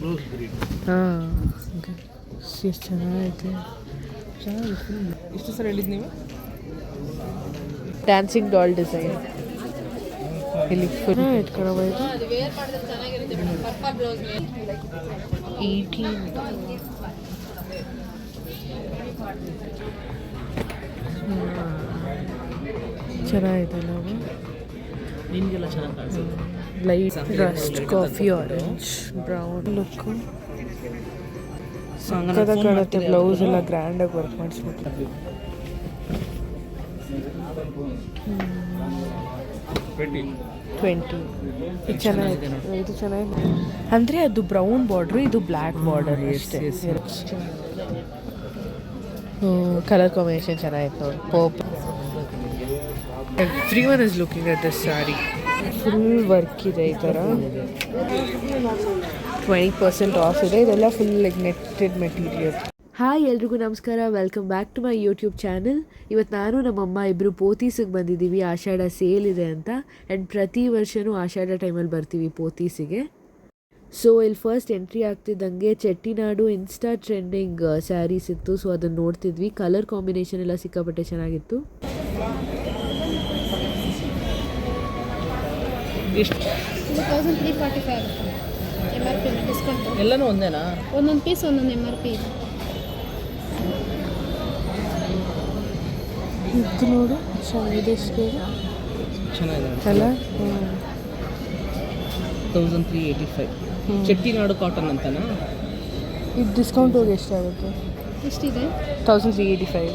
ಹಾಂ ಎಷ್ಟು ಚೆನ್ನಾಗೈತೆ. ಎಷ್ಟು ಸರ್ ಹೇಳಿದ್ದು ನೀವು? ಡ್ಯಾನ್ಸಿಂಗ್ ಡಾಲ್ ಡಿಸೈನ್ ಇಲ್ಲಿ ಫುಲ್ ಇಟ್ಕೊಳ್ಳೋ ಇದು 18 ಚೆನ್ನಾಗಿದೆ ನಾವು ನಿಮಗೆಲ್ಲ ಚೆನ್ನಾಗಿ ಕಾಣಿಸುತ್ತೆ. Light rust coffee orange brown look ಸಕ್ಕತ್ತಾಗಿ ಕಾಣುತ್ತೆ. ಬ್ಲೌಸ್ ಎಲ್ಲ ಗ್ರ್ಯಾಂಡಾಗಿ ವರ್ಕ್ ಮಾಡಿಸ್ಬಿಟ್ಟು 20 ಇದು ಚೆನ್ನಾಗಿದೆ. ಇದು ಚೆನ್ನಾಗಿದೆ ಅಂದರೆ ಅದು ಬ್ರೌನ್ ಬಾರ್ಡ್ರು, ಇದು ಬ್ಲ್ಯಾಕ್ ಬಾರ್ಡರ್ ಅಷ್ಟೇ. ಕಲರ್ ಕಾಂಬಿನೇಷನ್ ಚೆನ್ನಾಗಿತ್ತು ನೋಡಿ. Purple. Everyone is looking at this sari. Full work ಇದೆ ಈ ಥರ. 20% ಆಫ್ ಇದೆ. ಇದೆಲ್ಲ full like netted material. Hi ಎಲ್ರಿಗೂ ನಮಸ್ಕಾರ, welcome back to my YouTube channel. ಇವತ್ತು ನಾನು ನಮ್ಮಮ್ಮ ಇಬ್ಬರು ಪೋತೀಸಿಗೆ ಬಂದಿದ್ದೀವಿ. ಆಷಾಢ ಸೇಲ್ ಇದೆ ಅಂತ. ಆ್ಯಂಡ್ ಪ್ರತಿ ವರ್ಷವೂ ಆಷಾಢ ಟೈಮಲ್ಲಿ ಬರ್ತೀವಿ ಪೋತೀಸಿಗೆ. ಸೊ ಇಲ್ಲಿ ಫಸ್ಟ್ ಎಂಟ್ರಿ ಆಗ್ತಿದ್ದಂಗೆ ಚೆಟ್ಟಿನಾಡು ಇನ್ಸ್ಟಾ ಟ್ರೆಂಡಿಂಗ್ ಸ್ಯಾರೀಸ್ ಇತ್ತು. ಸೊ ಅದನ್ನು ನೋಡ್ತಿದ್ವಿ. ಕಲರ್ ಕಾಂಬಿನೇಷನ್ ಎಲ್ಲ ಸಿಕ್ಕಾಪಟ್ಟೆ ಚೆನ್ನಾಗಿತ್ತು. ಎಲ್ಲನೂ ಒಂದೇನಾ? ಒಂದೊಂದು ಪೀಸ್ ಒಂದೊಂದು MRP. ಇದು ನೋಡು ಚೆನ್ನಾಗಿದೆ. ಚೆನ್ನಾಗಿದೆ ಕಲರ್ 1385. ಚೆಟ್ಟಿನಾಡು ಕಾಟನ್ ಅಂತನಾ? ಇದು ಡಿಸ್ಕೌಂಟ್ ಹೋಗಿ ಎಷ್ಟಾಗುತ್ತೆ? ಎಷ್ಟಿದೆ? 1385.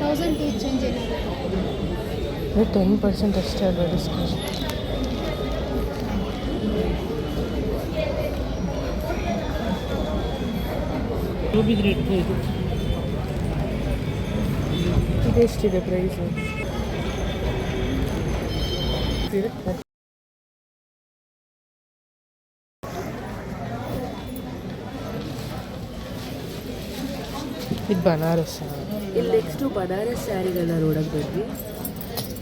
1000 ಚೇಂಜ್ ಏನಾಗುತ್ತೆ? 10% ಅಷ್ಟೇ ಅಲ್ವಾ ಡಿಸ್ಕೌಂಟ್? ಇದೆಷ್ಟಿದೆ ಪ್ರೈಸು? ಇದು ಬನಾರಸ್. ಇಲ್ಲಿ ನೆಕ್ಸ್ಟು ಬನಾರಸ್ ಸ್ಯಾರಿಗಳನ್ನ ನೋಡೋಕೆ ಬಂದ್ವಿ.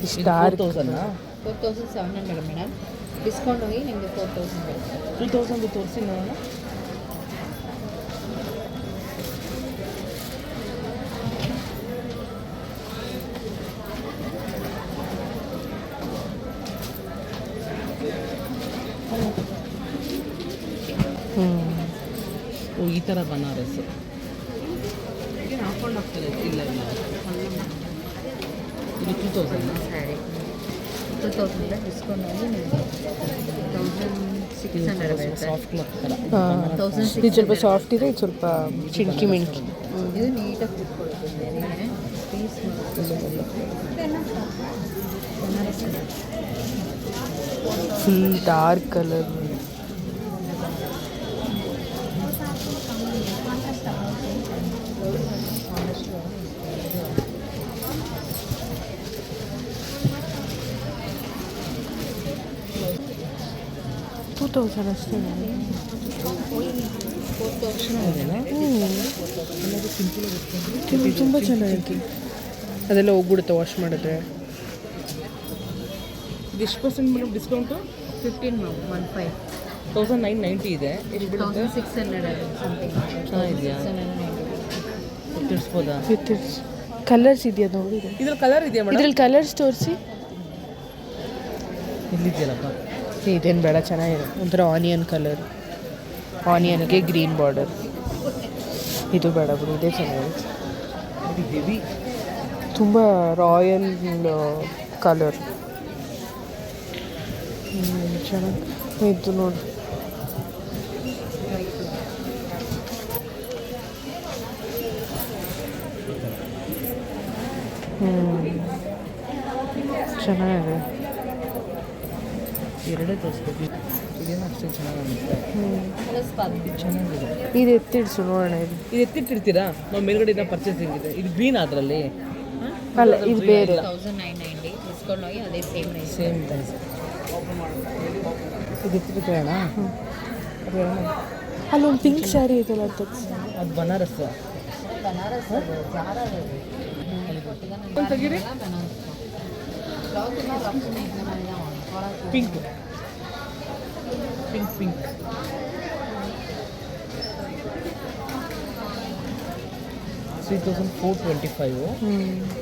ಇಷ್ಟು 4700 ಮೇಡಮ್. ಡಿಸ್ಕೌಂಟ್ ಹೋಗಿ ನಿಮಗೆ 4000 ಬರುತ್ತೆ. 2000 ತೋರಿಸಿ ನೋಡೋಣ. ಈ ಥರ ಬನಾರಸ್ ಹಾಕೊಂಡು ಹೋಗ್ತಾರೆ. ಇಲ್ಲ ಇಲ್ಲ, ಇದು 2000 ಸ್ಯಾರಿ 2000 ಡಿಸ್ಕೌಂಟ್ ಹೋಗಿ ನಿಮಗೆ 1600 ಬರುತ್ತೆ. ಸಾಫ್ಟ್ ಕ್ಲಾತ್ ಥರ. ಇದು ಸ್ವಲ್ಪ ಸಾಫ್ಟ್ ಇದೆ, ಇದು ಸ್ವಲ್ಪ ಚಿಂಕಿ ಮಿಂಕಿ. ಇದು ನೀಟಾಗಿ ಕುತ್ಕೊಳ್ತೀನಿ. Piece full dark colour. $2000 ಅಷ್ಟೇ. ತುಂಬ ಚೆನ್ನಾಗಿ ಅದೆಲ್ಲ ಹೋಗ್ಬಿಡುತ್ತೆ ವಾಶ್ ಮಾಡಿದ್ರೆ. ಇದು ಎಷ್ಟು ಪರ್ಸೆಂಟ್ ಮೇಡಮ್ ಡಿಸ್ಕೌಂಟು? 15 1990 ಇದೆ. ಎಷ್ಟು ಬಿಡುತ್ತೆ? 1600 ಸಮಥಿಂಗ್. ಚೆನ್ನಾಗಿದೆಯಾ? ತಿಳಿಸ್ಬೋದಾ? ಕಲರ್ಸ್ ಇದೆಯಾ ನೋಡಿ? ಇದ್ರಲ್ಲಿ ಕಲರ್ ಇದೆಯಾ ಮೇಡಮ್? ಇದ್ರಲ್ಲಿ ಕಲರ್ಸ್ ತೋರಿಸಿ. ಇಲ್ಲಿದೆಯಲ್ಲಪ್ಪ. ಇದೇನು ಬೇಡ, ಚೆನ್ನಾಗಿದೆ. ಒಂಥರ ಆನಿಯನ್ ಕಲರ್, ಆನಿಯನ್ಗೆ ಗ್ರೀನ್ ಬಾರ್ಡರ್. ಇದು ಬೇಡ ಬಿಡು, ಇದೇ ಚೆನ್ನಾಗಿದೆ. ತುಂಬ ರಾಯಲ್ ಕಲರ್. ಚೆನ್ನಾಗಿ ಇದು ನೋಡಿ. ಚೆನ್ನಾಗಿದೆ. ಎರಡೇ ತೋರಿಸ್ಬೇಕು. ಇದೇನು ಅಷ್ಟೇ ಚೆನ್ನಾಗಿದೆ. ಚೆನ್ನಾಗಿದೆ. ಇದು ಎತ್ತಿಡ್ಸು ನೋಡೋಣ. ಇದು ಎತ್ತಿಟ್ಟಿರ್ತೀರಾ? ನಾವು ಮೇಲ್ಗಡೆ ಪರ್ಚೇಸಿಂಗ್ ಇದೆ. ಇದು ಗ್ರೀನ್ ಅದರಲ್ಲಿ ಅಲ್ಲ, ಇದು ಬೇರೆ. 1990 ಡಿಸ್ಕೌಂಟ್ ಹೋಗಿ ಅದೇ ಸೇಮ್ ಪ್ರೈಸ್. ಇದು ಎತ್ತಿಟ್ಟಿರೋಣ. ಅಲ್ಲೊಂದು ಪಿಂಕ್ ಸ್ಯಾರಿ ಇದೆಲ್ಲ, ಅದು ಬನಾರಸ್. ತೆಗೀರಿ. Pink pink pink 3425.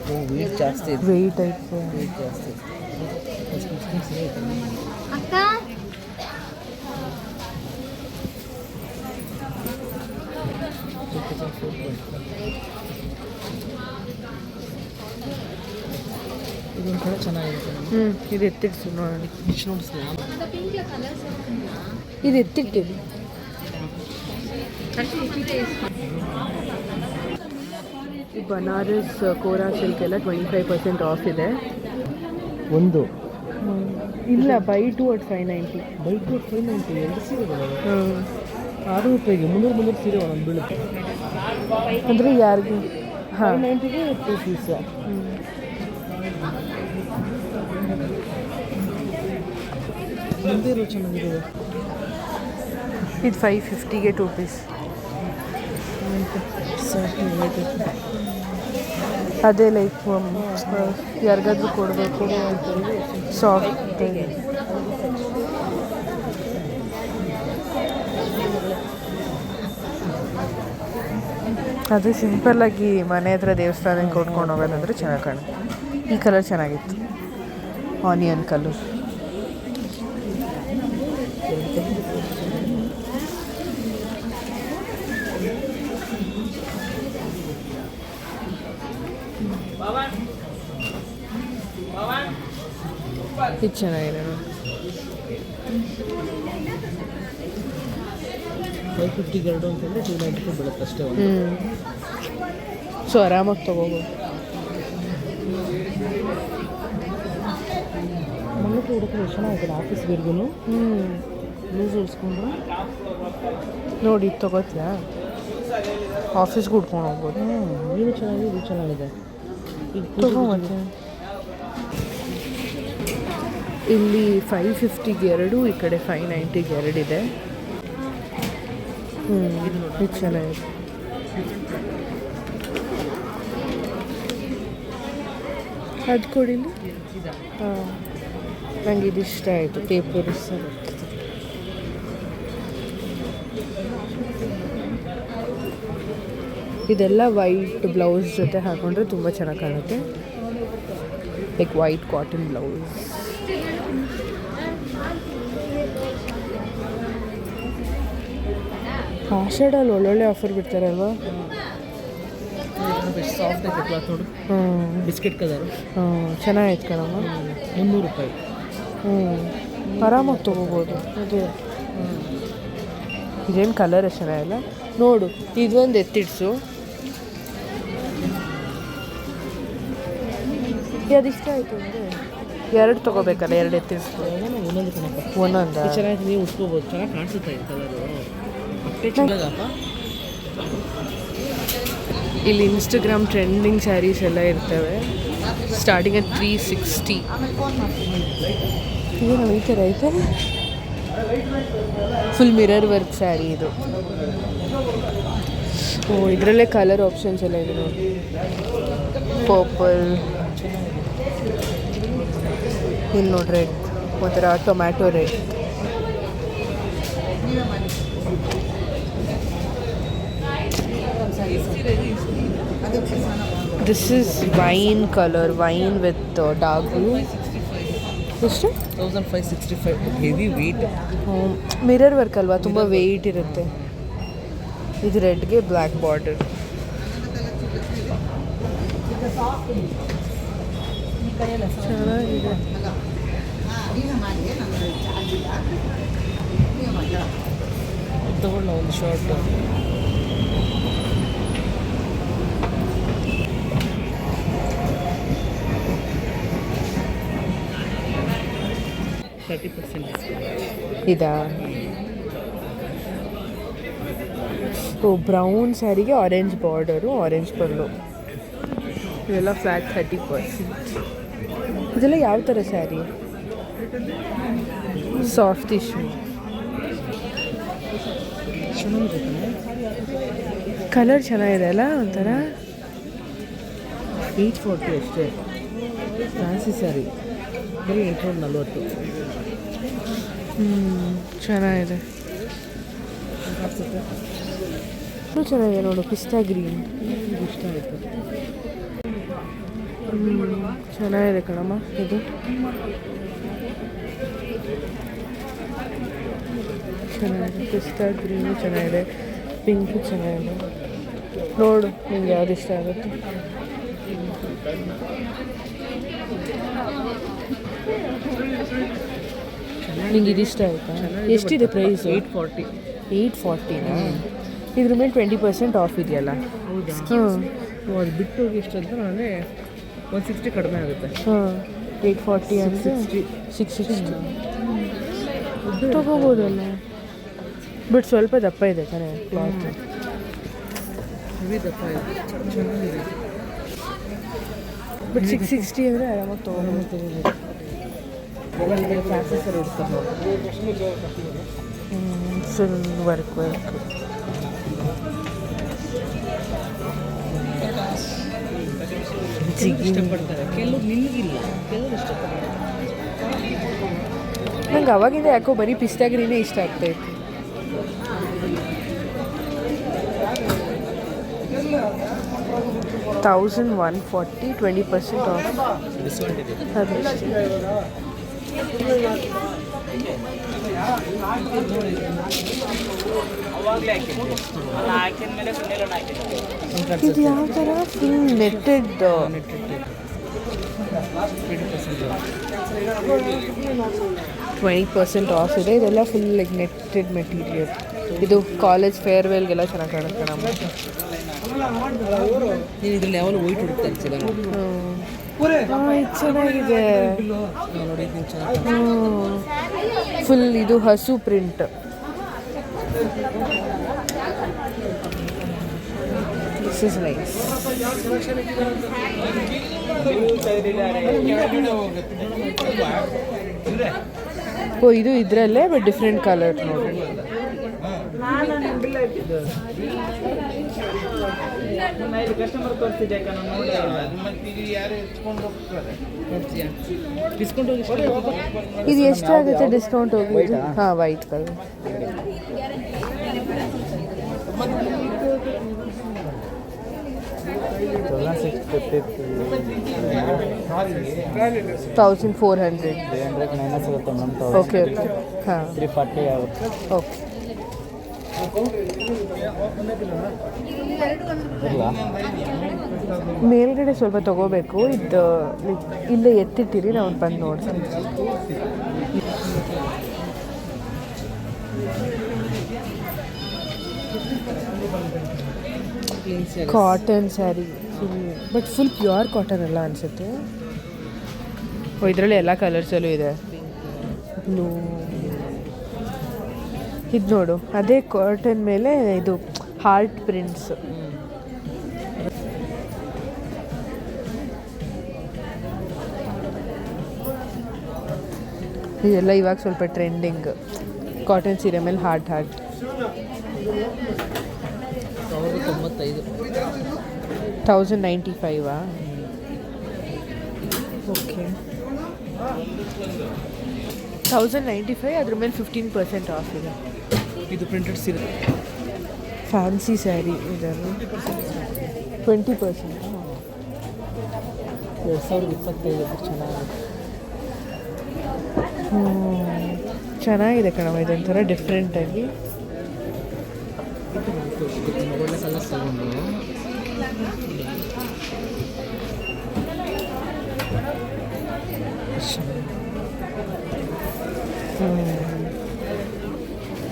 ಓ ವೆಯ್ಟ್ ಜಾಸ್ತಿ ಇದೆ. ವೆಯ್ಟ್ ಐತೆ. ವೆಯ್ಟ್ ಜಾಸ್ತಿ ಇದೆ. ಅಕ್ಕ ಇದೊಂಥರ ಚೆನ್ನಾಗಿದೆ. ಇದು ಎತ್ತಿಡ್ಸು ನೋಡಿ. ನೋಡಿ ಸ್ಲ್ಯಾಮ್. ಇದು ಎತ್ತಿಟ್ಟಿದ್ದು ಈ ಬನಾರಸ್ ಕೋರಾ ಸಿಲ್ಕ್ ಎಲ್ಲ 25% ಆಫ್ ಇದೆ. ಒಂದು ಇಲ್ಲ ಬೈ 2 at 590. ಬೈ 2 at 590 ಎರಡು ಸೀರೆಗಳು. 600 ರೂಪಾಯಿಗೆ 300 ಸೀರೆ ಒಂದೊಂದು ಬೀಳುತ್ತೆ. ಅಂದರೆ ಯಾರಿಗೂ 590ಗೆ 2 ಪೀಸ್. ಮುಂದೆ ಚೆನ್ನಾಗಿದೆ. ಇದು 550ಗೆ 2 ಪೀಸ್. ಅದೇ ಲೈಕ್ ಯಾರಿಗಾದ್ರೂ ಕೊಡಬೇಕು ಸಾಫ್ಟ್. ಅದು ಸಿಂಪಲ್ಲಾಗಿ ಮನೆ ಹತ್ರ ದೇವಸ್ಥಾನಕ್ಕೆ ಕೊಟ್ಕೊಂಡು ಹೋಗೋದಂದ್ರೆ ಚೆನ್ನಾಗಿ ಕಾಣುತ್ತೆ. ಈ ಕಲರ್ ಚೆನ್ನಾಗಿತ್ತು, ಆನಿಯನ್ ಕಲರ್. ಇದು ಚೆನ್ನಾಗಿದೆ ನೋಡಿ. 550 ಎರಡು ಅಂತಂದರೆ 290 ಬೀಳುತ್ತೆ ಅಷ್ಟೇ. ಸೊ ಆರಾಮಾಗಿ ತೊಗೋಬೋದು. ಮನೆಗೆ ಹುಡುಕಲು ಚೆನ್ನಾಗಿದೆ. ಆಫೀಸ್ವರೆಗೂ ಲೂಸ್ ಹೊಲ್ಸ್ಕೊಂಡ್ರು ನೋಡಿ ಇದು ತೊಗೋತೀಯಾ, ಆಫೀಸ್ಗೆ ಉಟ್ಕೊಂಡು ಹೋಗ್ಬೋದು. ಇದು ಚೆನ್ನಾಗಿದೆ, ಇದು ಚೆನ್ನಾಗಿದೆ. ಈಗ ತೊಗೊಂಬತ್ತೆ. ಇಲ್ಲಿ 550ಗೆ 2, ಈ ಕಡೆ 590ಗೆ 2 ಇದೆ. ಇದು ಚೆನ್ನಾಗಿದೆ. ಅದು ಕೊಡಿ. ಹಾಂ, ನನಗೆ ಇದು ಇಷ್ಟ ಆಯಿತು. ಪೇಪರ್ ಸರ್ ಇದೆಲ್ಲ ವೈಟ್ ಬ್ಲೌಸ್ ಜೊತೆ ಹಾಕೊಂಡ್ರೆ ತುಂಬ ಚೆನ್ನಾಗಿ ಕಾಣುತ್ತೆ. Like white cotton blouse. ಆಷಾಢಲ್ಲಿ ಒಳ್ಳೊಳ್ಳೆ ಆಫರ್ ಬಿಡ್ತಾರಲ್ವಾ. ಸಾಫ್ಟ್ ಐತೆ ಕ್ಲಾತ್ ನೋಡು. Biscuit colour. ಚೆನ್ನಾಗೈತೆ ಕಣಮ್ಮ. 300 ರೂಪಾಯಿ. ಆರಾಮಾಗಿ ತೊಗೋಬೋದು. ಅದೇ ಇದೇನು ಕಲರ್ ಚೆನ್ನಾಗಿಲ್ಲ ನೋಡು. ಇದೊಂದು ಎತ್ತಿಡ್ಸು. ಅದಿಷ್ಟ ಆಯಿತು ಅಂದರೆ 2 ತೊಗೋಬೇಕಲ್ಲ, 2 ಎತ್ತಿಡ್ಸು. ಒಂದೊಂದು ಕಣಪ್ಪ, ಒಂದೊಂದು ಚೆನ್ನಾಗಿ ನೀವು ಉಟ್ಕೋಬೋದು. ಚೆನ್ನಾಗಿ ಕಾಣಿಸುತ್ತೆ ಈ ಕಲರು. ಬಟ್ಟೆ ಚೆನ್ನಾಗಪ್ಪ. ಇಲ್ಲಿ ಇನ್ಸ್ಟಾಗ್ರಾಮ್ ಟ್ರೆಂಡಿಂಗ್ ಸ್ಯಾರೀಸ್ ಎಲ್ಲ ಇರ್ತವೆ. Starting at 360. ಏನು ಈ ಥರ ಐತೆ. ಫುಲ್ ಮಿರರ್ ವರ್ಕ್ ಸ್ಯಾರಿ ಇದು. ಓ, ಇದರಲ್ಲೇ ಕಲರ್ ಆಪ್ಷನ್ಸ್ ಎಲ್ಲ ಇದೆ ನೋಡಿ. ಪರ್ಪಲ್, ಇಲ್ಲಿ ನೋಡಿ ರೆಡ್, ಒಂಥರ tomato red. This is wine color, wine with dark blue. ಎಷ್ಟು? 1565. Heavy weight. ಮಿರರ್ ವರ್ಕ್ ಅಲ್ವಾ, ತುಂಬ ವೆಯ್ಟ್ ಇರುತ್ತೆ. ಇದು ರೆಡ್ಗೆ ಬ್ಲ್ಯಾಕ್ ಬಾರ್ಡರ್. ಚೆನ್ನಾಗಿದೆ. ತಗೊಳ್ಳ ಒಂದು ಶಾರ್ಟ್. ಇದಾ? ಓ, ಬ್ರೌನ್ ಸ್ಯಾರಿಗೆ ಆರೆಂಜ್ ಬಾರ್ಡರು, ಆರೆಂಜ್ ಪಲ್ಲು. ಇದೆಲ್ಲ ಫ್ಲ್ಯಾಟ್ 30%. ಇದೆಲ್ಲ ಯಾವ ಥರ ಸ್ಯಾರಿ? Soft tissue. ಕಲರ್ ಚೆನ್ನಾಗಿದೆ ಅಲ್ಲ, ಒಂಥರ 840 ಅಷ್ಟೇ. ಫ್ಯಾನ್ಸಿ ಸ್ಯಾರಿ ಬರೀ 840. ಚೆನ್ನಾಗಿದೆ. ಇದು ಚೆನ್ನಾಗಿದೆ ನೋಡು, ಪಿಸ್ತಾ ಗ್ರೀನ್. ಇದು ಇಷ್ಟ ಆಯಿತು. ಚೆನ್ನಾಗಿದೆ ಕಣಮ್ಮ ಇದು. ಚೆನ್ನಾಗಿದೆ, ಪಿಸ್ತಾ ಗ್ರೀನು ಚೆನ್ನಾಗಿದೆ, ಪಿಂಕು ಚೆನ್ನಾಗಿದೆ. ನೋಡು ನಿಂಗೆ ಯಾವ್ದು ಇಷ್ಟ ಆಗುತ್ತೆ. ನಿಂಗೆ ಇದಿಷ್ಟ ಆಯಿತಾ? ಎಷ್ಟಿದೆ ಪ್ರೈಸು? 840. 840ನಾ? ಇದ್ರ ಮೇಲೆ 20% ಆಫ್ ಇದೆಯಲ್ಲ. ಹೌದಾ? ಹಾಂ, ಅದು ಬಿಟ್ಟು ಹೋಗಿ ಎಷ್ಟು ಅಂತ ನಾನೇ 160 ಕಡಿಮೆ ಆಗುತ್ತೆ. ಹಾಂ 840 ಅಂದರೆ 660 ತೊಗೋಬೋದಲ್ಲ. ಬಟ್ ಸ್ವಲ್ಪ ದಪ್ಪ ಇದೆ ತಾನೇ ಕ್ಲಾತ್. ಹೆವಿ ದಪ್ಪ ಇದೆ, ಚೆನ್ನಾಗಿದೆ. ಬಟ್ 660 ಅಂದರೆ ಆರಾಮಾಗಿ ತೊಗೊಬೋದು. ಫ್ಯಾನ್ಸರ್ ಇರ್ತದೆ. ಫುಲ್ ವರ್ಕ್ ಇಷ್ಟಪಡ್ತಾರೆ ಕೆಲವರು, ನಿಮಗಿಲ್ಲ, ಕೆಲವರು ಇಷ್ಟಪಡ್ತಾರೆ. ನಂಗೆ ಅವಾಗಿಂದ ಯಾಕೋ ಬರೀ ಪಿಸ್ತಾ ಗ್ರೀನೇ ಇಷ್ಟ ಆಗ್ತಾಯಿತ್ತು. $1140, 20% ಆಫ್. ಡಿಸ್ಕೌಂಟ್ ಇದೆ. ಅದು ಇದು ಯಾವ ಥರ? ಫುಲ್ ನೆಟ್ಟೆಡ್ 20% ಆಫ್ ಇದೆ. ಇದೆಲ್ಲ ಫುಲ್ ಲೈಕ್ ನೆಟ್ಟೆಡ್ ಮೆಟೀರಿಯಲ್. ಇದು ಕಾಲೇಜ್ ಫೇರ್ವೆಲ್ಗೆಲ್ಲ ಚೆನ್ನಾಗಿ ಕಾಣುತ್ತೆ ನಮ್ಮ. ನೀನು ಇದ್ರಲ್ಲಿ ಯಾವಾಗ ವೈಟ್ ಹುಡುಕ್ತಾ ಇರ್ತೀರ? ಇದು ಚೆನ್ನಾಗಿದೆ. ನೋಡಿ, ಇದು ಚೆನ್ನಾಗಿ ಫುಲ್ ಇದು ಹಸು print. This is nice. Oh, ಇದು ಇದರಲ್ಲೇ ಬಟ್ ಡಿಫ್ರೆಂಟ್ ಕಲರ್ ನೋಡಿ. ಇದು ಎಷ್ಟಾಗುತ್ತೆ ಡಿಸ್ಕೌಂಟ್ ಹೋಗಿ? ಹಾಂ, ವೈಟ್ ಕಲರ್. $1,400. Okay okay. ಹಾಂ, 340 ಆಗುತ್ತೆ. ಓಕೆ. ಮೇಲ್ಗಡೆ ಸ್ವಲ್ಪ ತಗೋಬೇಕು. ಇದು ಇಲ್ಲೇ ಎತ್ತಿಟ್ಟಿರಿ, ನಾವು ಬಂದು ನೋಡ್ತೀನಿ. Cotton sari full, but full pure cotton ಅಲ್ಲ ಅನಿಸುತ್ತೆ. ಇದರಲ್ಲಿ ಎಲ್ಲ ಕಲರ್ಸಲ್ಲೂ ಇದೆ. ಬ್ಲೂ, ಇದು ನೋಡು, ಅದೇ ಕಾಟನ್ ಮೇಲೆ ಇದು ಹಾರ್ಟ್ ಪ್ರಿಂಟ್ಸ್. ಇದೆಲ್ಲ ಇವಾಗ ಸ್ವಲ್ಪ ಟ್ರೆಂಡಿಂಗ್. ಕಾಟನ್ ಸೀರೆ ಮೇಲೆ ಹಾರ್ಟ್. 1095. ಓಕೆ, 1095. ಅದ್ರ ಮೇಲೆ 15% ಆಫ್ ಇದೆ. ಇದು ಪ್ರಿಂಟೆಡ್ ಸೀರೆ, ಫ್ಯಾನ್ಸಿ ಸ್ಯಾರಿ ಇದನ್ನು 20%. 2025 ಚೆನ್ನಾಗಿದೆ. ಚೆನ್ನಾಗಿದೆ ಕಣವ, ಇದೊಂಥರ ಡಿಫ್ರೆಂಟಾಗಿ. ಒಳ್ಳೆ ಕಲರ್ಸ್ ತಗೊಂಡು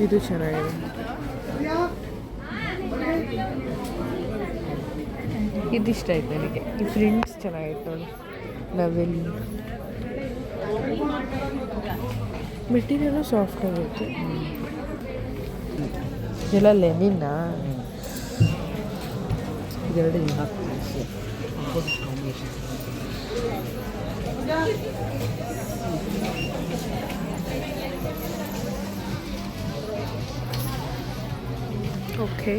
ಇದು ಚೆನ್ನಾಗಿದೆ. ಇದಿಷ್ಟ ಆಯ್ತು ನನಗೆ. ಈ ಪ್ರಿಂಟ್ಸ್ ಚೆನ್ನಾಗಿತ್ತು ನೋಡಿ. ನವೆಲ್ ಮೆಟೀರಿಯಲು ಸಾಫ್ಟ್ ಆಗುತ್ತೆ. ಇದೆಲ್ಲ ಲೆನಿನ್ನ. ಇದೆರಡು ಹಾಕ್ತೀನಿ. ಓಕೆ,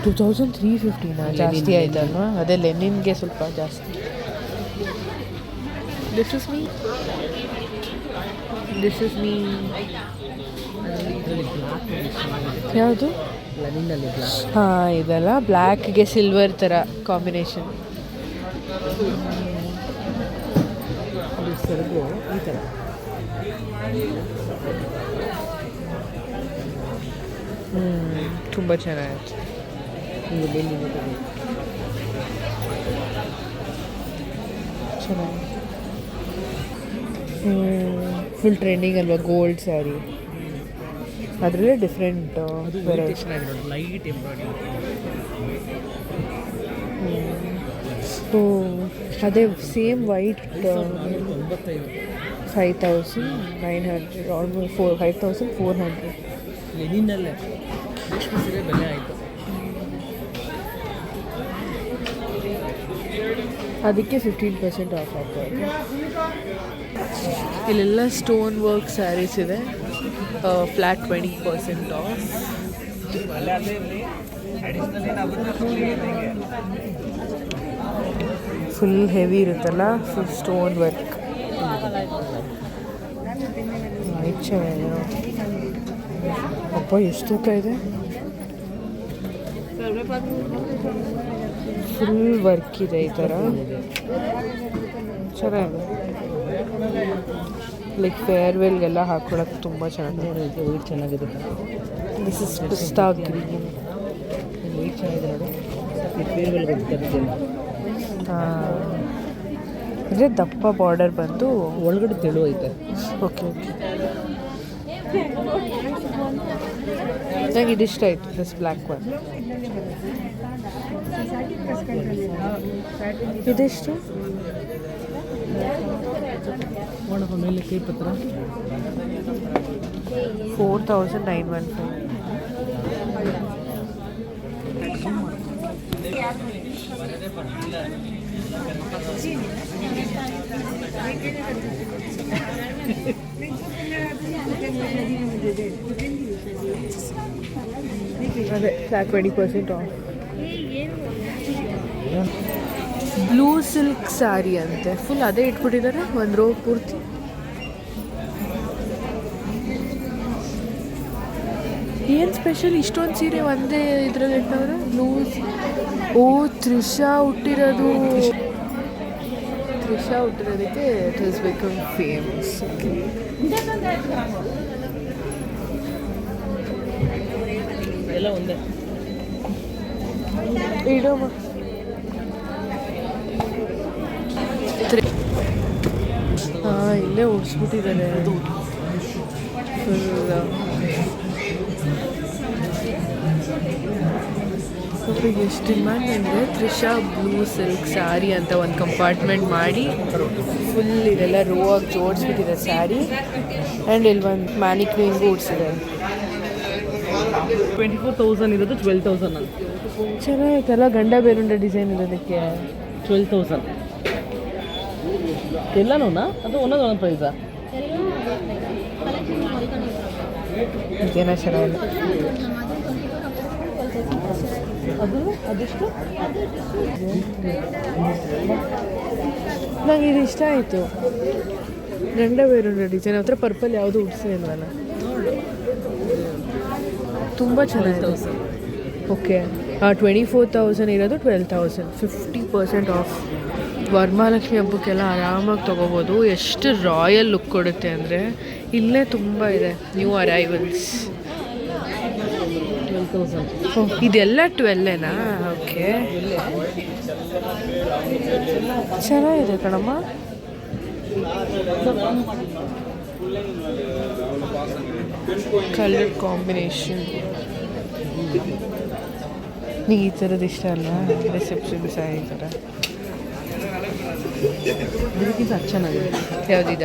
$2,350 ಜಾಸ್ತಿ ಆಯ್ತಲ್ವಾ? ಅದೇ ಲೆನಿನ್ಗೆ ಸ್ವಲ್ಪ ಜಾಸ್ತಿ. This is me. ಯಾವುದು? ಹಾಂ, ಇದೆಲ್ಲ ಬ್ಲ್ಯಾಕ್ಗೆ ಸಿಲ್ವರ್ ಥರ ಕಾಂಬಿನೇಷನ್. ಸೆರಗು ಈ ಥರ ತುಂಬ ಚೆನ್ನಾಗಿತ್ತು. ಚೆನ್ನಾಗಿ ಫುಲ್ ಟ್ರೆಂಡಿಂಗ್ ಅಲ್ವಾ ಗೋಲ್ಡ್ ಸ್ಯಾರಿ. ಅದರಲ್ಲೇ ಡಿಫ್ರೆಂಟ್ ಲೈಟ್ ಎಂಬ್ರಾಯ್ಡಿಂಗ್. ಓ, ಅದೇ ಸೇಮ್ ವೈಟ್ 5,900 ಆಲ್ಮೋಸ್ಟ್ 5,400. ಲೆನಿನಲ್ಲೇ ಸೀರೆ ಬೆಲೆ ಆಯಿತು. ಅದಕ್ಕೆ 15% ಆಫ್ ಆಗ್ತದೆ. ಇಲ್ಲೆಲ್ಲ ಸ್ಟೋನ್ ವರ್ಕ್ ಸ್ಯಾರೀಸ್ ಇದೆ. Flat 20% of. ಫುಲ್ ಹೆವಿ ಇರುತ್ತಲ್ಲ, ಫುಲ್ ಸ್ಟೋನ್ ವರ್ಕ್. ಅಪ್ಪ ಎಷ್ಟು ತೂಕ ಇದೆ. ಫುಲ್ ವರ್ಕ್ ಇದೆ ಈ ಥರ. ಚೆನ್ನಾಗಿದೆ. ಲೈಕ್ ಫೇರ್ವೆಲ್ಗೆಲ್ಲ ಹಾಕೊಳಕ್ಕೆ ತುಂಬ ಚೆನ್ನಾಗಿದೆ. ವೈಟ್ ಚೆನ್ನಾಗಿದೆ. ದಿಸ್ ಇಸ್ ಪಿಸ್ತಾ ಗ್ರೀನ್. ವೈಟ್ ಚೆನ್ನಾಗಿದೆ ನೋಡಿ. ಫೇರ್ವೆಲ್ಗೆ ಹಾಂ, ಅಂದರೆ ದಪ್ಪ ಬಾರ್ಡರ್ ಬಂದು ಒಳಗಡೆ ತೆಳು ಐತೆ. Okay okay. ನಂಗೆ ಇದಿಷ್ಟ ಆಯಿತು, ದಿಸ್ ಬ್ಲ್ಯಾಕ್ ಒನ್. ಇದೆಷ್ಟು? ಒಣಗ ಮೇಲೆ ಕೈ ಪತ್ರ 4,915. ಅದೇ flat 20% of. Blue silk sari ಅಂತೆ, ಫುಲ್ ಅದೇ ಇಟ್ಬಿಟ್ಟಿದ್ದಾರೆ ಒಂದು ರೋ ಪೂರ್ತಿ. ಏನು ಸ್ಪೆಷಲ್ ಇಷ್ಟೊಂದು ಸೀರೆ ಒಂದೇ ಇದರಲ್ಲಿ ಇಟ್ಟವ್ರೆ? ಬ್ಲೂ. ಓ, ತ್ರಿಷಾ ಹುಟ್ಟಿರೋದಕ್ಕೆ ಇಟ್ ಹಸ್ ಬಿಕಮ್ ಫೇಮಸ್. ಎಲ್ಲ ಒಂದೇ ಇಡೋಮ. ಹಾಂ, ಇಲ್ಲೇ ಉಡ್ಸ್ಬಿಟ್ಟಿದ್ದಾರೆ ಫುಲ್. ಎಷ್ಟು ಡಿಮ್ಯಾಂಡ್ ಅಂದರೆ ತ್ರಿಷಾ ಬ್ಲೂ ಸಿಲ್ಕ್ ಸ್ಯಾರಿ ಅಂತ ಒಂದು ಕಂಪಾರ್ಟ್ಮೆಂಟ್ ಮಾಡಿ ಫುಲ್ ಇದೆಲ್ಲ ರೋ ಆಗಿ ಜೋಡಿಸ್ಬಿಟ್ಟಿದೆ ಸ್ಯಾರಿ. ಆ್ಯಂಡ್ ಇಲ್ಲಿ ಒಂದು ಮ್ಯಾನಿಕ್ವಿನ್ಗೂ ಉಡ್ಸಿದೆ. 24,000 ಇರೋದು 12,000 ಅಂತ. ಚೆನ್ನಾಗಿತ್ತಲ್ಲ, ಗಂಡ ಬೇರುಂಡ ಡಿಸೈನ್ ಇರೋದಕ್ಕೆ 12,000 ಎಲ್ಲನೂನಾ? ಅದು ಒಂದೊಂದು ಪ್ರೈಸಾ? ಇದೇನೋ ಚೆನ್ನಾಗಿಲ್ಲ. ಅದೆಷ್ಟು? ನಂಗೆ ಇದು ಇಷ್ಟ ಆಯಿತು. ಗಂಡ ಬೇರುಂಡ ಡಿಸೈನ್ ಹತ್ರ ಪರ್ಪಲ್ ಯಾವುದು ಉಡ್ಸಿಲ್ವಲ್ಲ, ತುಂಬ ಚೆನ್ನಾಗಿದೆ. ಓಕೆ, 24,000 ಇರೋದು 12,000, 50% ಆಫ್. ವರಮಹಾಲಕ್ಷ್ಮಿ ಹಬ್ಬಕ್ಕೆಲ್ಲ ಆರಾಮಾಗಿ ತೊಗೋಬೋದು. ಎಷ್ಟು ರಾಯಲ್ ಲುಕ್ ಕೊಡುತ್ತೆ ಅಂದರೆ. ಇಲ್ಲೇ ತುಂಬ ಇದೆ ನ್ಯೂ ಅರೈವಲ್ಸ್. 12,000. ಇದೆಲ್ಲ 12ಏನಾ? ಓಕೆ, ಚೆನ್ನಾಗಿದೆ ಕಣಮ್ಮ. ಕಲರ್ ಕಾಂಬಿನೇಷನ್ ನಿಂಗೆ ಈ ಥರದ್ದು ಇಷ್ಟ ಅಲ್ಲ? ರಿಸೆಪ್ಷನ್ ಸ್ಯಾರಿ ಈ ಥರ ಇದಕ್ಕಿಂತ ಚೆನ್ನಾಗಿದೆ. ಯಾವುದಿದ?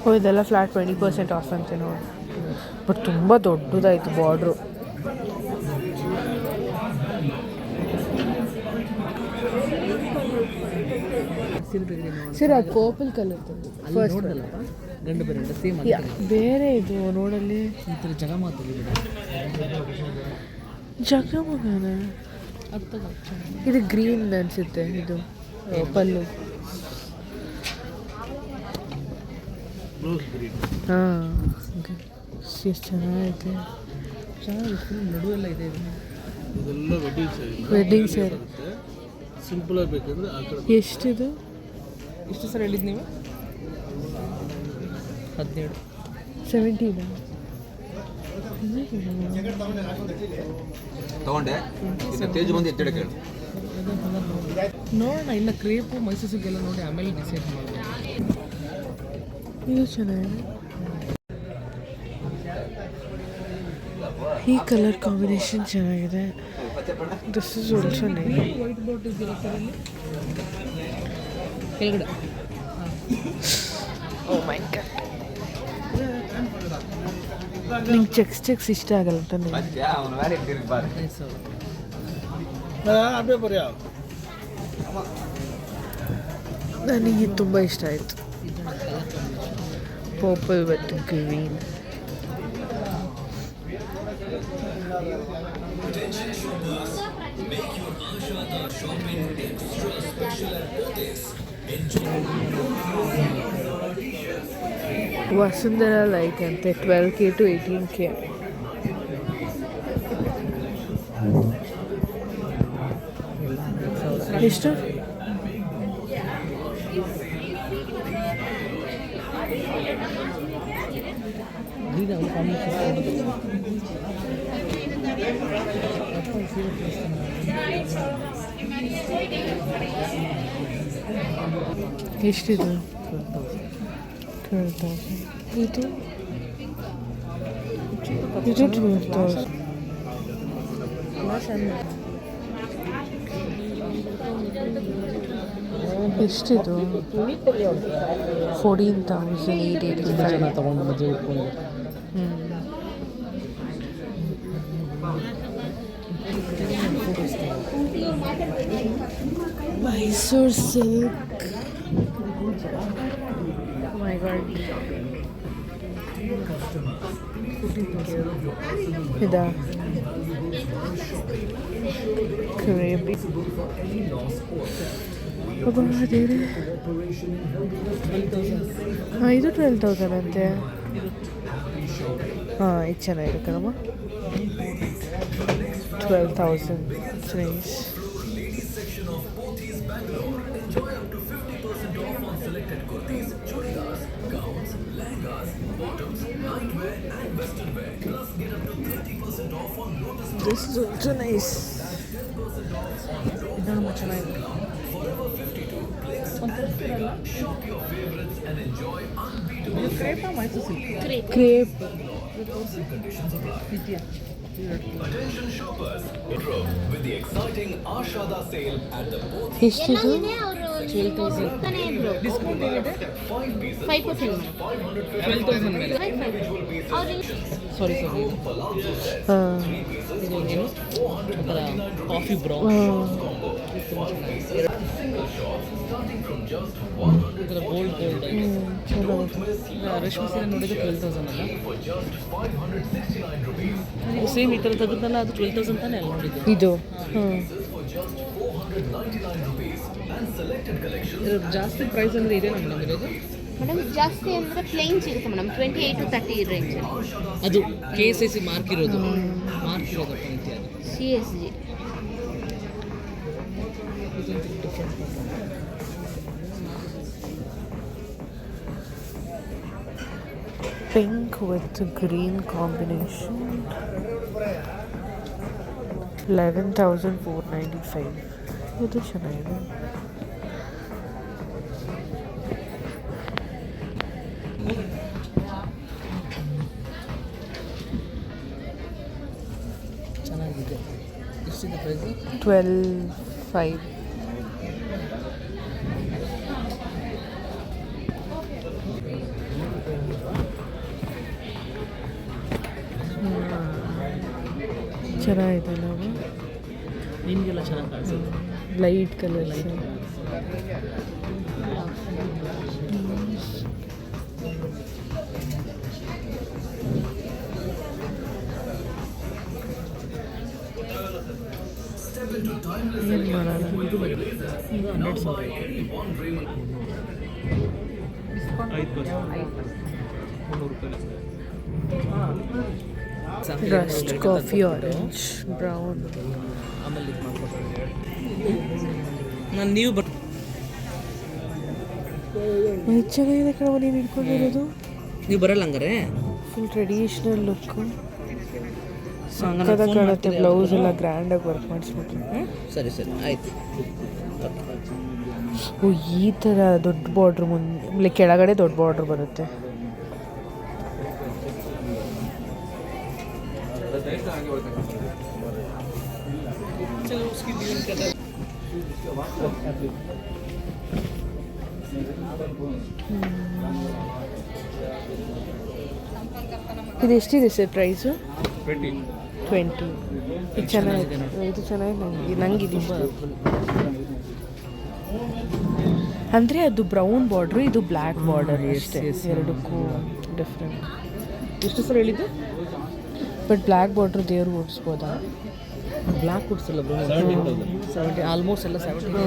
ಓ, ಇದೆಲ್ಲ ಫ್ಲಾಟ್ 20% ಆಫ್ ಅಂತೆ ನೋಡಿ. ಬಟ್ ತುಂಬ ದೊಡ್ಡದಾಯಿತು ಬಾರ್ಡ್ರು. ಸರಿ, ಅದು ಪರ್ಪಲ್ ಕಲರ್ ಫಸ್ಟ್ ಗಂಡು ಬೇರೆ ಸೇಮ್ ಬೇರೆ ಇದು ನೋಡಲ್ಲಿ. ಈ ಥರ ಜಗಮಗನ ಅರ್ಥ ಇದು ಗ್ರೀನ್ ಅನಿಸುತ್ತೆ, ಇದು ಪಲ್ಲು. ಹಾಂ, ಎಷ್ಟು ಚೆನ್ನಾಗೈತೆ. ಚೆನ್ನಾಗಿ ಫುಲ್ ನಡುವೆಲ್ಲ ಇದೆ. ಇದೆಲ್ಲ ವೆಡ್ಡಿಂಗ್ ಸ್ಯಾರಿ. ಸಿಂಪಲ್ ಆಗಿ ಬೇಕಂದ್ರೆ ಆ ಕಡೆ. ಎಷ್ಟಿದು? ಎಷ್ಟು ಸರ್ ಹೇಳಿದ್ದು ನೀವು? 17. 17 ತಗೊಂಡೆ ತೇಜ್ ಬಂದು ಎತ್ತಿಡ ಕೇಳು. ನೋಡೋಣ, ಇನ್ನು ಕ್ರೇಪು ಮೈಸೂರು ಸಿಲ್ಕೆಲ್ಲ ನೋಡಿ ಆಮೇಲೆ ಡಿಸೈಡ್ ಮಾಡೋಣ. ಇದು ಚೆನ್ನಾಗಿದೆ. ಈ ಕಲರ್ ಕಾಂಬಿನೇಷನ್ ಚೆನ್ನಾಗಿದೆ. This is also nice. White boat ಇದೆಯಲ್ಲ ಸರ್ ಇಲ್ಲಿ ಕೆಳಗಡೆ. ಓ ಮೈ ಗಾಡ್, ನಿಂಗೆ ಚೆಕ್ಸ್ ಇಷ್ಟ ಆಗಲ್ಲ ತಾನೆ? ಅದೇ ಬರೆಯ ನನಗೆ ತುಂಬ ಇಷ್ಟ ಆಯಿತು. Purple with green. Vasundhara like ಅಂತೆ 12K to 18K. ಎಷ್ಟು? ಎಷ್ಟಿದು? 12,000. ಇದು 12,000. ಎಷ್ಟಿದು? 14,885. ತಗೊಂಡು ಮದುವೆ ಉಟ್ಕೊಂಡು ಮೈಸೂರು ಸಿಲ್ಕ್. ಮೈ ಗಾಡ್, ಇದಾ ಕ್ರೇಪಿ. ಅದೇನೆ. ಹಾಂ, ಇದು 12,000 ಅಂತೆ. ಹಾಂ, ಇದು ಚೆನ್ನಾಗಿದೆ ಕಣಮ್ಮ. 12,000. It's nice. This is also nice. ಇದನ್ನು ಚೆನ್ನಾಗಿದೆ. ಇದು ಕ್ರೇಪಾ ಮೈಸೂರು ಸಿಲ್ಕ್? Crepe. ನಿತ್ಯ. Attention shoppers, with the exciting Ashada sale at the POTHYS. ಎಷ್ಟಿದು? 12,000. Discount ಏನಿದೆ? 5% 12,000 ಮೇಲೆ. ಸಾರಿ ಹಾಂ, ಇದು ಏನು ಒಂಥರ ಕಾಫಿ ಬ್ರೌನ್. ಒಂಥರ ಗೋಲ್ಡ್ ರೇಷ್ಮೆ ಸೀರೆ ನೋಡಿದ್ರೆ 12,000 ಅಲ್ಲ? ಸೇಮ್ ಈ ಥರ ತೆಗೆದಲ್ಲ, ಅದು 12,000 ತಾನೇ ಅಲ್ಲ ನೋಡಿದ್ದು? ಇದು ಹಾಂ. ಜಾಸ್ತಿ ಪ್ರೈಸ್ ಅಂದರೆ ಇದೆ ಮೇಡಮ್ ಇರೋದು? ಮೇಡಮ್ ಜಾಸ್ತಿ ಅಂದರೆ ಪ್ಲೇನ್ ಸಿಗುತ್ತೆ ಮೇಡಮ್, 28 to 30 ರೇಂಜ್. ಅದು KSIC ಮಾರ್ಕ್ ಇರೋದಪ್ಪ ನಿತ್ಯ. CSG. Pink with green combination. 11,495. ಇದು ಚೆನ್ನಾಗಿದೆ. ಚೆನ್ನಾಗಿದೆ. ಎಷ್ಟಿದೆ ಪ್ರೈಸ್? 12,500. ಚೆನ್ನಾಗಿದೆ ನಾವು. ನಿಮಗೆಲ್ಲ ಚೆನ್ನಾಗಿ ಕಾಣಿಸುತ್ತೆ. Light colour. ಏನು ಮಾಡೋಣ? ಇದು 12,000 ರಸ್ಟ್ ಕಾಫಿ ಆರೆಂಜ್ ಬ್ರೌನ್. ಆಮೇಲೆ ಇದು ಮಾಡ್ಕೊಡ್ತೀನಿ. ನಾನು ನೀವು ಬಟ್ ಇದು ಚೆನ್ನಾಗಿದೆ ಕಣವ ನೀನು ಇಟ್ಕೊಂಡಿರೋದು. ನೀವು ಬರಲ್ಲ ಹಂಗಾರೆ? ಫುಲ್ ಟ್ರೆಡಿಷ್ನಲ್ ಲುಕ್ಕು ಸಕ್ಕತ್ತಾಗಿ ಕಾಣುತ್ತೆ. ಬ್ಲೌಸ್ ಎಲ್ಲ ಗ್ರ್ಯಾಂಡಾಗಿ ವರ್ಕ್ ಮಾಡಿಸ್ಬಿಟ್ರೆ. ಸರಿ ಸರಿ ಆಯ್ತು. ಓ ಈ ಥರ ದೊಡ್ಡ ಬಾರ್ಡ್ರ್ ಮುಂದೆ ಕೆಳಗಡೆ ದೊಡ್ಡ ಬಾರ್ಡ್ರ್ ಬರುತ್ತೆ. ಇದು ಎಷ್ಟಿದೆ ಸರ್ ಪ್ರೈಸು? 20. ಇದು ಚೆನ್ನಾಗಿದೆ. ಇದು ಚೆನ್ನಾಗಿ ನಂಗೆ ಅಂದರೆ ಅದು ಬ್ರೌನ್ ಬಾರ್ಡ್ರು, ಇದು ಬ್ಲ್ಯಾಕ್ ಬಾರ್ಡರ್ ಅಷ್ಟೇ. ಎರಡಕ್ಕೂ ಡಿಫ್ರೆಂಟ್. ಎಷ್ಟು ಸರ್ ಹೇಳಿದ್ದು? ಬಟ್ ಬ್ಲ್ಯಾಕ್ ಬಾರ್ಡ್ರು ದೇವ್ರು ಓಡಿಸ್ಬೋದಾ? ಬ್ಲ್ಯಾಕ್ ಕೊಡ್ಸಲ್ಲ ಬ್ರೋ. 70 ಆಲ್ಮೋಸ್ಟ್ ಎಲ್ಲ 70.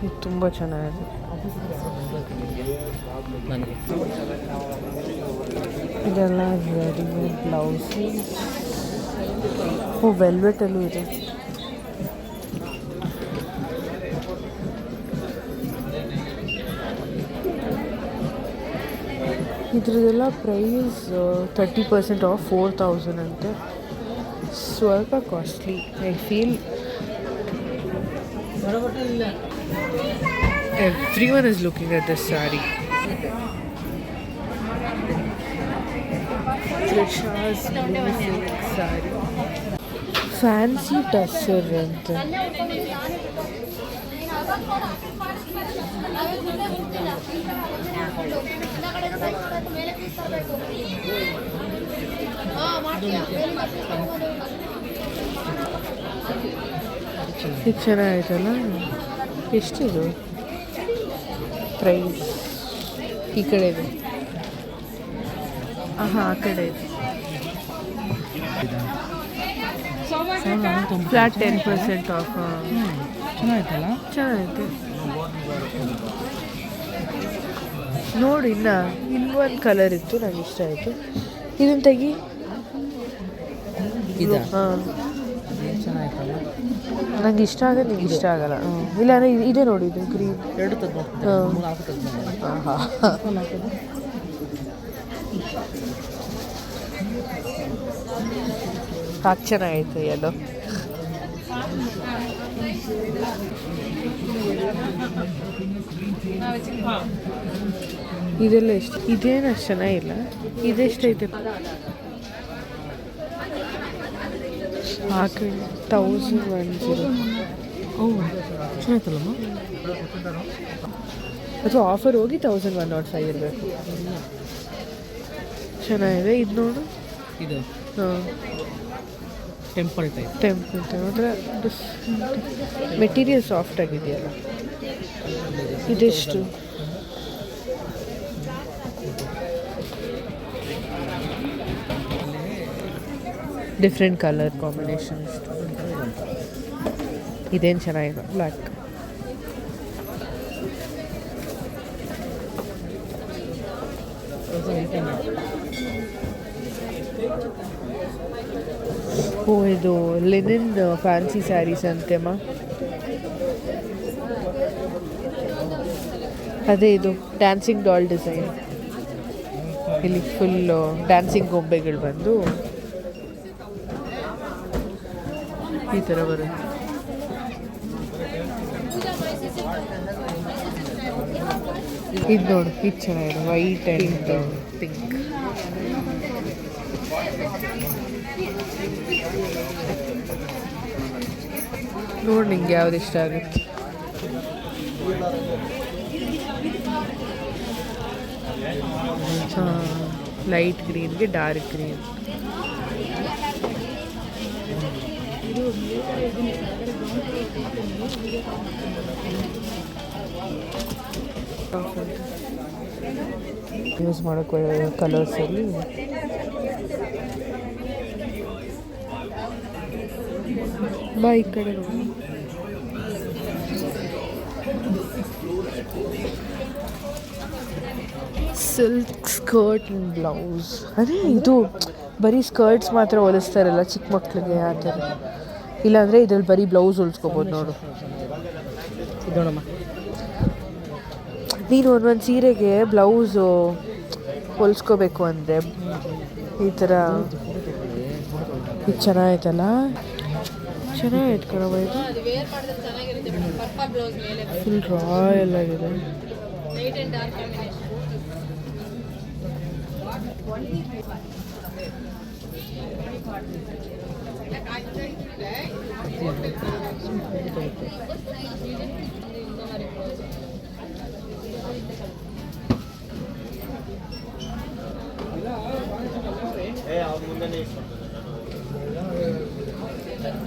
ಇದು ತುಂಬ ಚೆನ್ನಾಗಿದೆ. ನನಗೆ ಇದೆಲ್ಲ ರೆಡಿಮೇಡ್ ಬ್ಲೌಸು. ಓ ವೆಲ್ವೆಟಲ್ಲೂ ಇದೆ. ಇದ್ರದ್ದೆಲ್ಲ ಪ್ರೈಸ್ 30% ಆಫ್ 4,000 ಅಂತೆ. ಸ್ವಲ್ಪ costly I feel. Everyone is looking at this saree. Trisha's blue silk saree. Fancy tussar ante. ಇದು ಚೆನ್ನಾಗಿತ್ತಲ್ಲ. ಎಷ್ಟಿದು ಪ್ರೈಸ್? ಈ ಕಡೆ ಇದೆ. ಹಾಂ ಆ ಕಡೆ ಇದೆ. Flat 10% off. ಚೆನ್ನಾಗಿತ್ತಲ್ಲ? ಚೆನ್ನಾಗಿತ್ತು ನೋಡಿ. ಇನ್ನೊಂದು ಕಲರ್ ಇತ್ತು ನಂಗೆ ಇಷ್ಟ ಆಯಿತು. ಇದನ್ನು ತೆಗಿ. ಇದು ಹಾಂ ಚೆನ್ನಾಗಿತ್ತಲ್ಲ? ನಂಗೆ ಇಷ್ಟ ಆಗೋದು ನಿಂಗೆ ಇಷ್ಟ ಆಗಲ್ಲ. ಇಲ್ಲ ಅಂದರೆ ಇದೆ ನೋಡಿ, ಇದು ಗ್ರೀನ್. ಎರಡು ತೆಗ್ದು ಹಾಂ ಹಾಕು ತೆಗ್ದು ಹಾಂ ಹಾಕಿ ಚೆನ್ನಾಗಿತ್ತು ಎಲ್ಲೋ. ಇದೆಲ್ಲ ಎಷ್ಟು? ಇದೇನು ಅಷ್ಟು ಚೆನ್ನಾಗಿಲ್ಲ. ಇದೆಷ್ಟೈತೆ? ಹಾಕಿ 1,110. ಓ ಚೆನ್ನಾಗಿತ್ತಲ್ಲಮ್ಮ? ಅದು ಆಫರ್ ಹೋಗಿ 1,105 ಇರಬೇಕು. ಚೆನ್ನಾಗಿದೆ. ಇದು ನೋಡು. ಇದು ಹಾಂ ಟೆಂಪಲ್ ಟೈಪ್. ಟೆಂಪಲ್ ಅಂದರೆ ಮೆಟೀರಿಯಲ್ ಸಾಫ್ಟ್ ಆಗಿದೆಯಲ್ಲ. ಇದೆಷ್ಟು? Different colour combination. ಇದೇನು ಚೆನ್ನಾಗಿದೆ ಬ್ಲ್ಯಾಕ್. ಓ ಇದು ಲಿನಿನ್ ಫ್ಯಾನ್ಸಿ ಸ್ಯಾರೀಸ್ ಅಂತೆಮ್ಮ. ಅದೇ ಇದು ಡ್ಯಾನ್ಸಿಂಗ್ ಡಾಲ್ ಡಿಸೈನ್. ಇಲ್ಲಿ ಫುಲ್ಲು ಡ್ಯಾನ್ಸಿಂಗ್ ಗೊಂಬೆಗಳು ಬಂದು ಈ ಥರ ಬರುತ್ತೆ. ಇದು ನೋಡು, ಇದು ಚೆನ್ನಾಗಿದೆ. White and pink. ನೋಡಿ ನಿಂಗೆ ಯಾವ್ದು ಇಷ್ಟ ಆಗುತ್ತೆ. ಹಾಂ ಲೈಟ್ ಗ್ರೀನ್ಗೆ ಡಾರ್ಕ್ ಗ್ರೀನ್. ಯೂಸ್ ಮಾಡೋಕ್ಕೆ ಕಲರ್ಸಲ್ಲಿ ಬಾ ಈ ಕಡೆ ನೋಡಿ. Silk skirt and blouse. ಅದೇ ಇದು ಬರೀ ಸ್ಕರ್ಟ್ಸ್ ಮಾತ್ರ ಹೊಲಿಸ್ತಾರಲ್ಲ ಚಿಕ್ಕ ಮಕ್ಳಿಗೆ ಆ ಥರ. ಇಲ್ಲಾಂದರೆ ಇದ್ರಲ್ಲಿ ಬರೀ ಬ್ಲೌಸ್ ಹೊಲಿಸ್ಕೊಬೋದು ನೋಡು. ಇದೋಣಮ್ಮ. ನೀನು ಒಂದೊಂದು ಸೀರೆಗೆ ಬ್ಲೌಸು ಹೊಲಿಸ್ಕೋಬೇಕು ಅಂದರೆ ಈ ಥರ. ಇದು ಚೆನ್ನಾಗೈತಲ್ಲ, ಚೆನ್ನಾಗೈತೆ ಕಣವ. ಇದು ಫುಲ್ ರಾಯಲ್ ಆಗಿದೆ.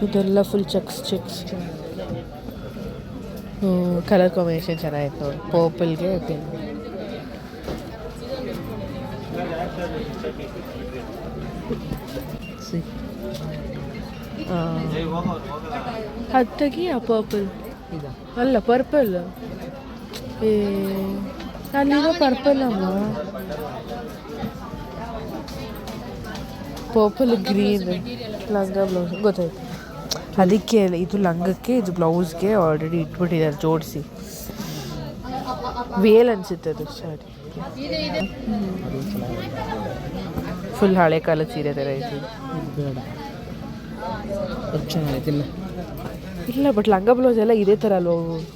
ಇದೆಲ್ಲ ಫುಲ್ ಚೆಕ್ಸ್. ಕಲರ್ ಕಾಂಬಿನೇಷನ್ ಚೆನ್ನಾಗಿತ್ತು ನೋಡಿ. ಪರ್ಪಲ್ಗೆ ಪಿಂಕ್. ಹತ್ತಗಿ ಆ ಪರ್ಪಲ್ ಅಲ್ಲ, ಪರ್ಪಲ್. ಅಲ್ಲಿರೋ ಪರ್ಪಲ್ ಅಮ್ಮ. ಪರ್ಪಲ್ ಗ್ರೀನ್ ಲಂಗ ಬ್ಲೌಸ್ ಗೊತ್ತಾಯ್ತು. ಅದಕ್ಕೆ ಇದು ಲಂಗಕ್ಕೆ ಇದು ಬ್ಲೌಸ್ಗೆ ಆಲ್ರೆಡಿ ಇಟ್ಬಿಟ್ಟಿದ್ದಾರೆ ಜೋಡಿಸಿ. ವೇಲ್ ಅನಿಸುತ್ತೆ ಅದು ಸಾರಿ. ಫುಲ್ ಹಳೆ ಕಾಲದ ಸೀರೆ ಥರ ಐತಿ. ಬೇಡ, ಚೆನ್ನಾಗೈತಿಲ್ಲ. ಇಲ್ಲ ಬಟ್ ಲಂಗ ಬ್ಲೌಸ್ ಎಲ್ಲ ಇದೇ ಥರ ಅಲ್ವ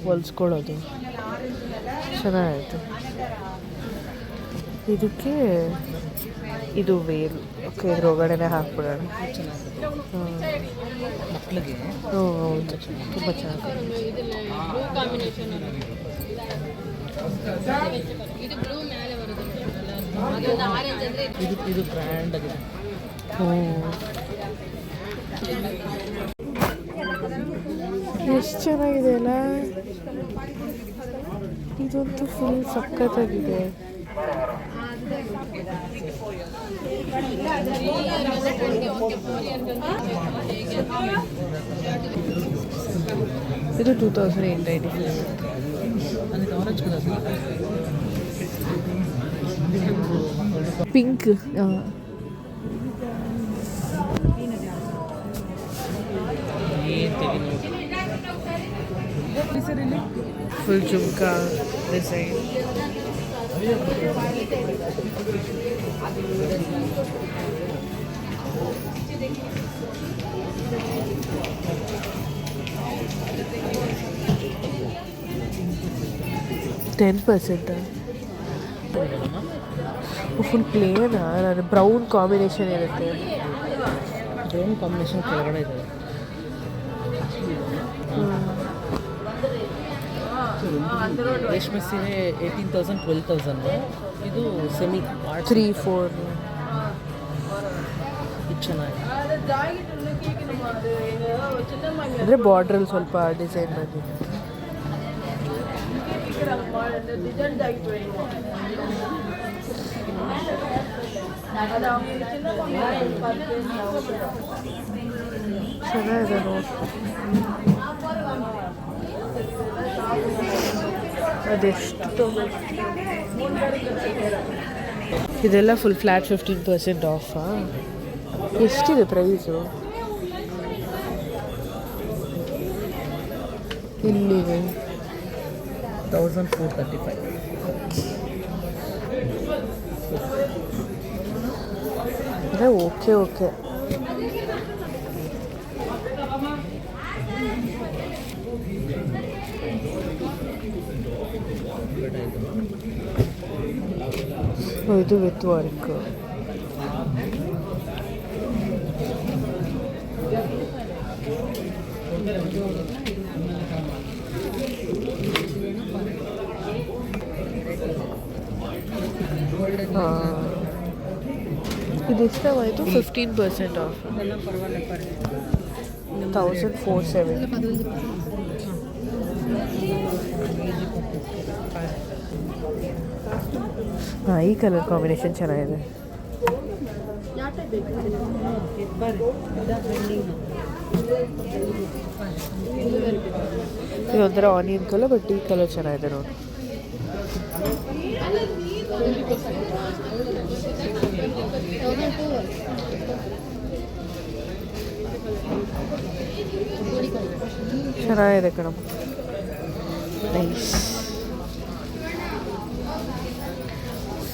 ಹೊಲಿಸ್ಕೊಳ್ಳೋದು. ಚೆನ್ನಾಗೈತೆ. ಇದಕ್ಕೆ ಇದು ವೇಲ್. ಓಕೆ, ಇದ್ರ ಒಳಗಡೆನೆ ಹಾಕ್ಬಿಡೋಣ. ಮಕ್ಕಳಿಗೆ ಹೌದು, ತುಂಬ ಚೆನ್ನಾಗಿ. ಇದು ಬ್ರ್ಯಾಂಡ್ ಆಗಿದೆ. ಎಷ್ಟು ಚೆನ್ನಾಗಿದೆ ಅಲ್ಲ. ಇದಂತೂ ಫುಲ್ ಸಖತ್ತಾಗಿದೆ. ಇದು 2895. Pink. Full jhumka design. Full ಪ್ಲೇನಾ? ನಾನು ಬ್ರೌನ್ ಕಾಂಬಿನೇಷನ್ ಇರುತ್ತೆ. ಬ್ರೌನ್ ಕಾಂಬಿನೇಷನ್ ಕೆಳಗಡೆ ಇದೆ. ರೇಷ್ಮೆ ಸೀರೆ 18,000 12,000. ಇದು ಸೆಮಿ 3-4. ಇದು ಚೆನ್ನಾಗಿದೆ. ಅಂದರೆ ಬಾರ್ಡ್ರಲ್ಲಿ ಸ್ವಲ್ಪ ಡಿಸೈನ್ ಬಂದಿದೆ. ಚೆನ್ನಾಗಿದೆ ನೋಡಿ. ಅದೆಷ್ಟು ಇದೆಲ್ಲ ಫುಲ್ ಫ್ಲ್ಯಾಟ್ 15% ಆಫಾ? ಎಷ್ಟಿದೆ ಪ್ರೈಸು? ಇಲ್ಲಿದೆ 1435. ಅದೇ ಓಕೆ. ಇದು ವಿತ್ ವರ್ಕ್. ಇದು ಎಷ್ಟವಾಯಿತು? 15% ಆಫ್. 1470. ಹಾಂ, ಈ ಕಲರ್ ಕಾಂಬಿನೇಷನ್ ಚೆನ್ನಾಗಿದೆ. ಇದೊಂಥರ ಆನಿಯನ್ ಕಲರ್, ಬಟ್ ಈ ಕಲರ್ ಚೆನ್ನಾಗಿದೆ ನೋಡಿ. ಚೆನ್ನಾಗಿದೆ ಕಣಮ್ಮ, ನೈಸ್.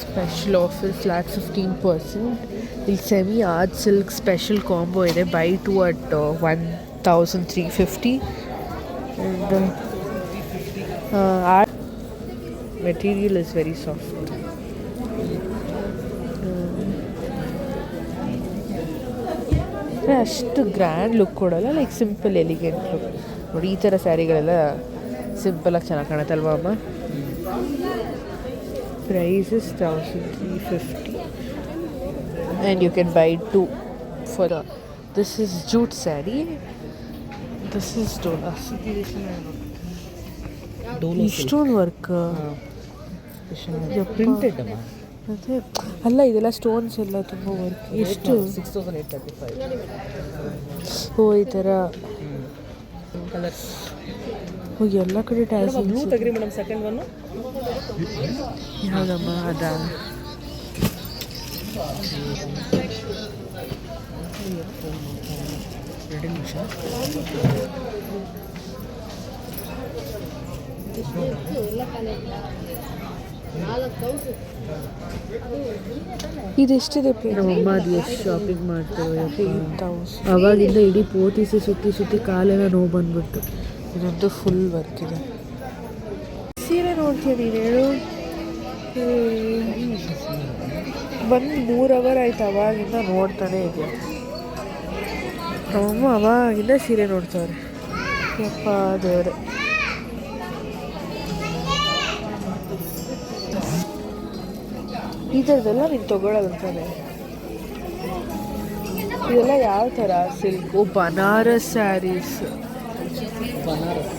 Special offer flat 15%. ಇಲ್ಲಿ semi art silk special combo ಇದೆ, buy 2 at 1350. Art material is very soft. ಅಷ್ಟು ಗ್ರ್ಯಾಂಡ್ ಲುಕ್ ಕೊಡೋಲ್ಲ, ಲೈಕ್ ಸಿಂಪಲ್ ಎಲಿಗೆಂಟ್ ಲುಕ್ ನೋಡಿ. ಈ ಥರ ಸ್ಯಾರಿಗಳೆಲ್ಲ ಸಿಂಪಲಾಗಿ ಚೆನ್ನಾಗಿ ಕಾಣುತ್ತಲ್ವಾ ಅಮ್ಮ. Price is 1350 and you can buy 2 for this is jute saree, this is dola. ಇಷ್ಟೊಂದು ವರ್ಕ್ ಪ್ರಿಂಟೆಡ್ ಅಮ್ಮ. ಅದೇ ಅಲ್ಲ, ಇದೆಲ್ಲ ಸ್ಟೋನ್ಸ್ ಎಲ್ಲ ತುಂಬ ವರ್ಕ್. ಎಷ್ಟು? 6835. ಓ ಈ ಥರ ಕಲರ್ಸ್ ಎಲ್ಲ ಕಡೆ ಟ್ಯಾಕ್ಸ್. ಬ್ಲೂ ತೆಗ್ರಿ ಮೇಡಮ್, ಸೆಕೆಂಡ್ ಒನ್ ಯಾವುದಮ್ಮ? ಅದಾ? ಎರಡು ನಿಮಿಷ. ಇದೆಷ್ಟಿದೆ? ನಮ್ಮಮ್ಮ ಅದು ಎಷ್ಟು ಶಾಪಿಂಗ್ ಮಾಡ್ತೇವೆ. 8,000. ಅವಾಗಿಂದ ಇಡೀ ಪೋತಿಸಿ ಸುತ್ತಿ ಸುತ್ತಿ ಕಾಲೆಲ್ಲ ನೋವು ಬಂದ್ಬಿಟ್ಟು. ಇದೊಂದು ಫುಲ್ ವರ್ಕ್ ಇದೆ. ಸೀರೆ ನೋಡ್ತೀಯ ನೀನು? ಹೇಳು. ಬಂದು 3 hour ಆಯ್ತು, ಅವಾಗಿಂದ ನೋಡ್ತಾನೆ ಇದೆಯಾ. ನಮ್ಮಮ್ಮ ಅವಾಗಿಂದ ಸೀರೆ ನೋಡ್ತಾವ್ರೆ. ಯಪ್ಪ ದೇವ್ರೆ. ಈ ಥರದ್ದೆಲ್ಲ ನೀನು ತೊಗೊಳ್ಳೋದಂತಾನೆ. ಇದೆಲ್ಲ ಯಾವ ಥರ ಸಿಲ್ಕು? ಬನಾರಸ್ ಸ್ಯಾರೀಸ್. ಬನಾರಸ್.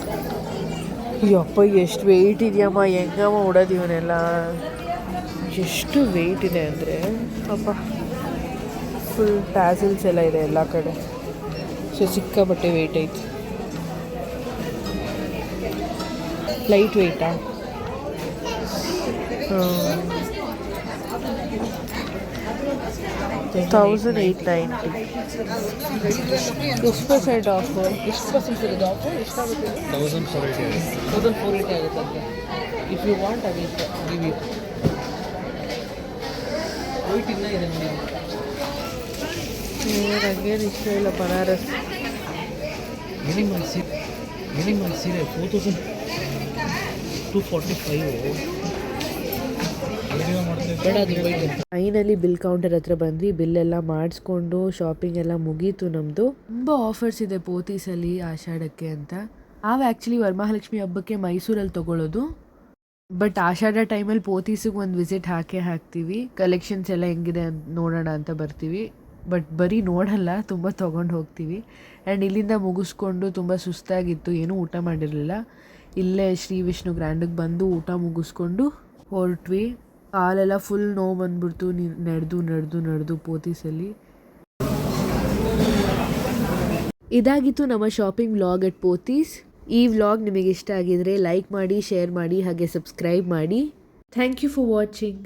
ಯಪ್ಪ ಎಷ್ಟು ವೆಯ್ಟ್ ಇದೆಯಮ್ಮ, ಹೆಂಗಮ್ಮ ಉಡೋದು ಇವನ್ನೆಲ್ಲ. ಎಷ್ಟು ವೆಯ್ಟ್ ಇದೆ ಅಂದರೆ ಅಪ್ಪ. ಫುಲ್ ಟ್ಯಾಸಲ್ಸ್ ಎಲ್ಲ ಇದೆ ಎಲ್ಲ ಕಡೆ. ಸೊ ಸಿಕ್ಕಾಪಟ್ಟೆ ವೆಯ್ಟ್ ಐತಿ. ಲೈಟ್ ವೆಯ್ಟಾ? 1890. ಎಷ್ಟು ಪರ್ಸೆಂಟ್ ಆಫರ್? ಎಷ್ಟು ಪರ್ಸೆಂಟ್ ಇರೋದು ಆಫರ್? ಎಷ್ಟಾಗುತ್ತೆ? 1480 ಆಗುತ್ತೆ. If you want I will give you. White ಇನ್ನೂ ಇದೆ ನೋಡಿ. ನನಗೇನು ಇಷ್ಟ ಇಲ್ಲ ಬನಾರಸ್. ಮಿನಿಮಲ್ ಸೀರೆ 4245. ಫೈನಲಿ ಬಿಲ್ ಕೌಂಟರ್ ಹತ್ರ ಬಂದ್ವಿ. ಬಿಲ್ಲೆಲ್ಲ ಮಾಡಿಸ್ಕೊಂಡು ಶಾಪಿಂಗ್ ಎಲ್ಲ ಮುಗೀತು ನಮ್ಮದು. ತುಂಬ ಆಫರ್ಸ್ ಇದೆ ಪೋತೀಸಲ್ಲಿ ಆಷಾಢಕ್ಕೆ ಅಂತ. ನಾವು ಆ್ಯಕ್ಚುಲಿ ವರಮಹಾಲಕ್ಷ್ಮಿ ಹಬ್ಬಕ್ಕೆ ಮೈಸೂರಲ್ಲಿ ತೊಗೊಳ್ಳೋದು. ಬಟ್ ಆಷಾಢ ಟೈಮಲ್ಲಿ ಪೋತೀಸಿಗೆ ಒಂದು ವಿಸಿಟ್ ಹಾಕ್ತೀವಿ. ಕಲೆಕ್ಷನ್ಸ್ ಎಲ್ಲ ಹೆಂಗಿದೆ ಅಂತ ನೋಡೋಣ ಅಂತ ಬರ್ತೀವಿ. ಬಟ್ ಬರೀ ನೋಡಲ್ಲ, ತುಂಬ ತೊಗೊಂಡು ಹೋಗ್ತೀವಿ. ಆ್ಯಂಡ್ ಇಲ್ಲಿಂದ ಮುಗಿಸ್ಕೊಂಡು ತುಂಬ ಸುಸ್ತಾಗಿತ್ತು, ಏನೂ ಊಟ ಮಾಡಿರಲಿಲ್ಲ. ಇಲ್ಲೇ ಶ್ರೀ ವಿಷ್ಣು ಗ್ರ್ಯಾಂಡಿಗೆ ಬಂದು ಊಟ ಮುಗಿಸ್ಕೊಂಡು ಹೊರಟ್ವಿ. ಕಾಲೆಲ್ಲ ಫುಲ್ ನೋವು ಬಂದ್ಬಿಡ್ತು ನಡೆದು ಪೋತೀಸಲ್ಲಿ. ಇದಾಗಿತ್ತು ನಮ್ಮ ಶಾಪಿಂಗ್ ವ್ಲಾಗ್ ಅಟ್ ಪೋತೀಸ್. ಈ ವ್ಲಾಗ್ ನಿಮಗೆ ಇಷ್ಟ ಆಗಿದ್ರೆ ಲೈಕ್ ಮಾಡಿ, ಶೇರ್ ಮಾಡಿ, ಹಾಗೆ ಸಬ್ಸ್ಕ್ರೈಬ್ ಮಾಡಿ. Thank you for watching.